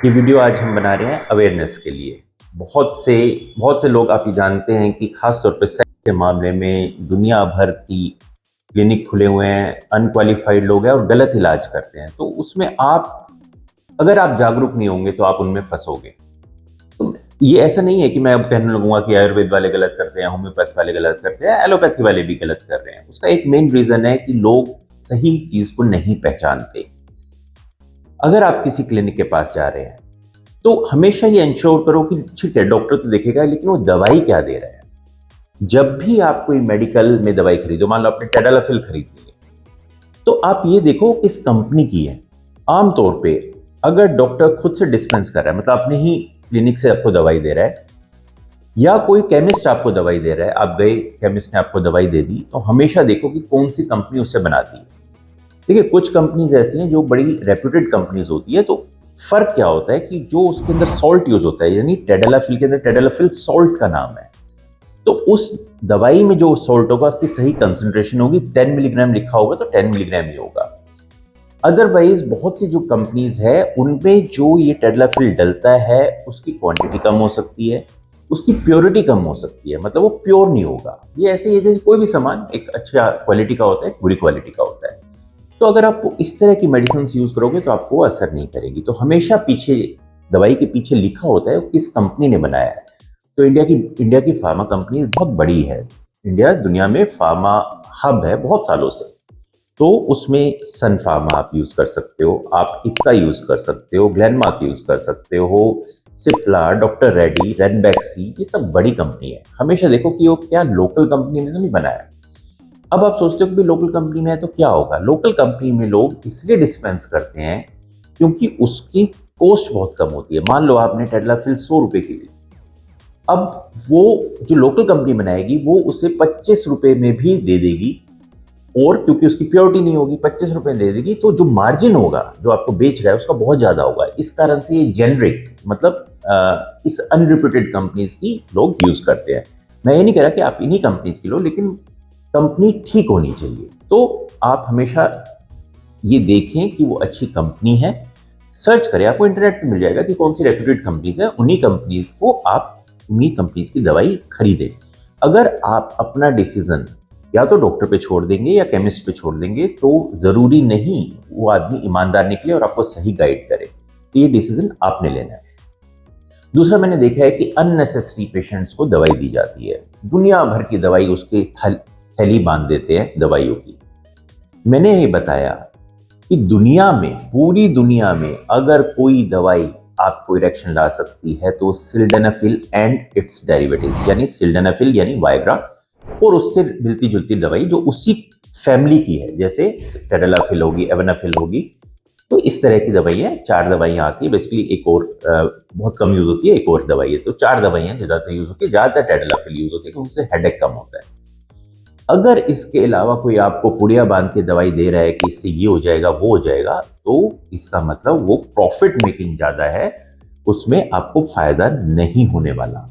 ये वीडियो आज हम बना रहे हैं अवेयरनेस के लिए। बहुत से लोग आप ये जानते हैं कि खास तौर पे सेक्स के मामले में दुनिया भर की क्लिनिक खुले हुए हैं, अनक्वालिफाइड लोग हैं और गलत इलाज करते हैं। तो उसमें अगर आप जागरूक नहीं होंगे तो आप उनमें फंसोगे। तो ये ऐसा नहीं है कि मैं अब कहने लगूंगा कि आयुर्वेद वाले गलत करते हैं, होम्योपैथ वाले गलत करते हैं, एलोपैथी वाले भी गलत कर रहे हैं। उसका एक मेन रीजन है कि लोग सही चीज को नहीं पहचानते। अगर आप किसी क्लिनिक के पास जा रहे हैं तो हमेशा ये इंश्योर करो कि ठीक है, डॉक्टर तो देखेगा लेकिन वो दवाई क्या दे रहा है। जब भी आप कोई मेडिकल में दवाई खरीदो, मान लो आपने टेडालाफिल खरीदी है, तो आप ये देखो किस कंपनी की है। आमतौर पे अगर डॉक्टर खुद से डिस्पेंस कर रहा है, मतलब अपने ही क्लिनिक से आपको दवाई दे रहा है, या कोई केमिस्ट आपको दवाई दे रहा है, आप गए केमिस्ट ने आपको दवाई दे दी, तो हमेशा देखो कि कौन सी कंपनी उससे बनाती है। देखिए, कुछ कंपनीज ऐसी हैं जो बड़ी रेप्यूटेड कंपनीज होती है। तो फर्क क्या होता है कि जो उसके अंदर सॉल्ट यूज होता है, यानी टेडालाफिल के अंदर टेडालाफिल सॉल्ट का नाम है, तो उस दवाई में जो सॉल्ट होगा उसकी सही कंसंट्रेशन होगी। 10 मिलीग्राम लिखा होगा तो 10 मिलीग्राम ही होगा। अदरवाइज बहुत सी जो कंपनीज है उनमें जो ये टेडालाफिल डलता है उसकी क्वांटिटी कम हो सकती है, उसकी प्योरिटी कम हो सकती है, मतलब वो प्योर नहीं होगा। ये ऐसे ही है जैसे कोई भी सामान एक अच्छा क्वालिटी का होता है, एक बुरी क्वालिटी का होता है। तो अगर आप इस तरह की मेडिसिन यूज करोगे तो आपको असर नहीं करेगी। तो हमेशा पीछे दवाई के पीछे लिखा होता है किस कंपनी ने बनाया है। तो इंडिया की फार्मा कंपनी बहुत बड़ी है। इंडिया दुनिया में फार्मा हब है बहुत सालों से। तो उसमें सन फार्मा आप यूज कर सकते हो, आप इप्का यूज कर सकते हो, ग्लेनमार्क यूज कर सकते हो, सिप्ला, डॉक्टर रेड्डी, रेनबैक्सी, ये सब बड़ी कंपनी है। हमेशा देखो कि वो क्या लोकल कंपनी ने तो नहीं बनाया। अब आप सोचते हो कि लोकल कंपनी में है तो क्या होगा। लोकल कंपनी में लोग इसलिए डिस्पेंस करते हैं क्योंकि उसकी कॉस्ट बहुत कम होती है। मान लो आपने टेडलाफिल 100 रुपए की ली, अब वो जो लोकल कंपनी बनाएगी वो उसे 25 रुपए में भी दे देगी, और क्योंकि उसकी प्योरिटी नहीं होगी 25 रुपए दे देगी, तो जो मार्जिन होगा जो आपको बेच रहा है उसका बहुत ज्यादा होगा। इस कारण से ये जेनरिक, मतलब इस अनरिप्यूटेड कंपनीज की लोग यूज करते हैं। मैं ये नहीं कह रहा कि आप इन्हीं कंपनीज की लो, लेकिन कंपनी ठीक होनी चाहिए। तो आप हमेशा ये देखें कि वो अच्छी कंपनी है, सर्च करें, आपको इंटरनेट पे मिल जाएगा कि कौन सी रेप्यूटेड कंपनीज है, उन्हीं कंपनीज को आप उन्हीं कंपनीज की दवाई खरीदें। अगर आप अपना डिसीजन या तो डॉक्टर पे छोड़ देंगे या केमिस्ट पे छोड़ देंगे तो जरूरी नहीं वो आदमी ईमानदार निकले और आपको सही गाइड करे। तो ये डिसीजन आपने लेना है। दूसरा, मैंने देखा है कि अननेसेसरी पेशेंट्स को दवाई दी जाती है। दुनिया भर की दवाई उसके थैली बांध देते हैं दवाइयों की। मैंने ये बताया कि दुनिया में, पूरी दुनिया में अगर कोई दवाई आपको इरेक्शन ला सकती है तो सिल्डेनाफिल एंड इट्स डेरिवेटिव्स, यानी सिल्डेनाफिल यानी वायग्रा और उससे मिलती जुलती दवाई जो उसी फैमिली की है, जैसे टेडलाफिल होगी, एवनाफिल होगी। तो इस तरह की दवाई है। 4 दवाइयां आती है बेसिकली, एक और बहुत कम यूज होती है, एक और दवाई है। तो 4 दवाइयां ज्यादातर यूज होती है, ज्यादातर टेडलाफिल यूज होती है क्योंकि उससे हेडेक कम होता है। अगर इसके अलावा कोई आपको पुड़िया बांध के दवाई दे रहा है कि इससे ये हो जाएगा वो हो जाएगा, तो इसका मतलब वो प्रॉफिट मेकिंग ज्यादा है, उसमें आपको फायदा नहीं होने वाला।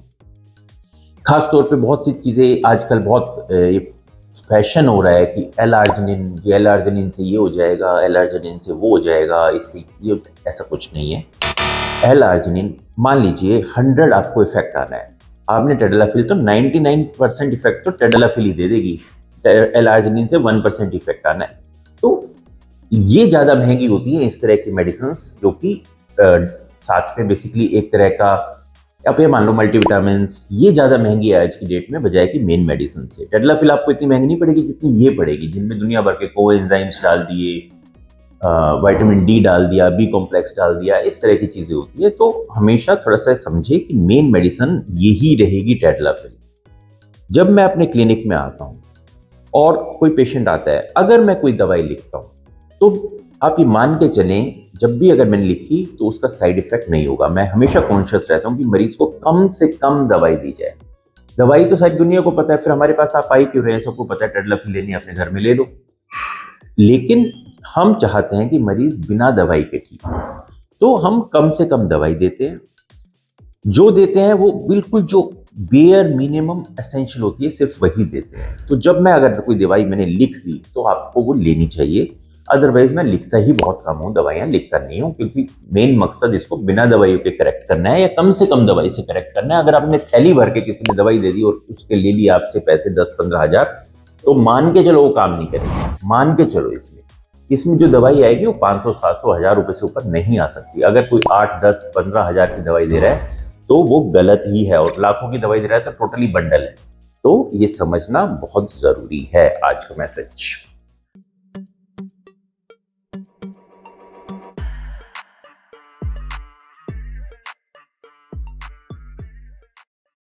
खास तौर पे बहुत सी चीजें आजकल बहुत फैशन हो रहा है कि एल-आर्जिनिन से ये हो जाएगा, एल-आर्जिनिन से वो हो जाएगा, इससे ये, ऐसा कुछ नहीं है। एल-आर्जिनिन, मान लीजिए 100 आपको इफेक्ट आना है, आपने टेडलाफिल तो 99% इफेक्ट तो टेडलाफिल ही दे देगी। एल-आर्जिनिन से 1% इफेक्ट आना है, तो ये ज्यादा महंगी होती है इस तरह की मेडिसिन जो कि साथ में बेसिकली एक तरह का, आप ये मान लो मल्टीविटामिन, ये ज्यादा महंगी है आज की डेट में बजाय कि मेन मेडिसिन से। टेडलाफिल आपको इतनी महंगी नहीं पड़ेगी जितनी ये पड़ेगी, जिनमें दुनिया भर के कोएंजाइम्स डाल दिए, विटामिन डी डाल दिया, बी कॉम्प्लेक्स डाल दिया, इस तरह की चीजें होती है। तो हमेशा थोड़ा सा समझे कि मेन मेडिसिन यही रहेगी टेडलाफिल। जब मैं अपने क्लिनिक में आता हूँ और कोई पेशेंट आता है, अगर मैं कोई दवाई लिखता हूँ तो आप ये मान के चलें, जब भी अगर मैंने लिखी तो उसका साइड इफेक्ट नहीं होगा। मैं हमेशा कॉन्शियस रहता हूँ कि मरीज को कम से कम दवाई दी जाए। दवाई तो सारी दुनिया को पता है, फिर हमारे पास आप आई क्यों रहे हैं, सबको पता है टेडलाफिल लेनी है, अपने घर में ले लो। लेकिन हम चाहते हैं कि मरीज बिना दवाई के ठीक हो, तो हम कम से कम दवाई देते हैं। जो देते हैं वो बिल्कुल जो बेयर मिनिमम एसेंशियल होती है सिर्फ वही देते हैं। तो जब मैं अगर कोई दवाई मैंने लिख दी तो आपको वो लेनी चाहिए, अदरवाइज मैं लिखता ही बहुत कम हूँ, दवाइयाँ लिखता नहीं हूँ, क्योंकि मेन मकसद इसको बिना दवाइयों के करेक्ट करना है या कम से कम दवाई से करेक्ट करना है। अगर आपने थैली भर के किसी ने दवाई दे दी और उसके ले लिया आपसे पैसे 10-15 हजार, तो मान के चलो वो काम नहीं करेगी, मान के चलो। इसमें जो दवाई आएगी वो 500-700 हजार रुपए से ऊपर नहीं आ सकती। अगर कोई 8-10-15 हजार की दवाई दे रहा है तो वो गलत ही है, और लाखों की दवाई दे रहा है तो टोटली बंडल है। तो ये समझना बहुत जरूरी है आज का मैसेज।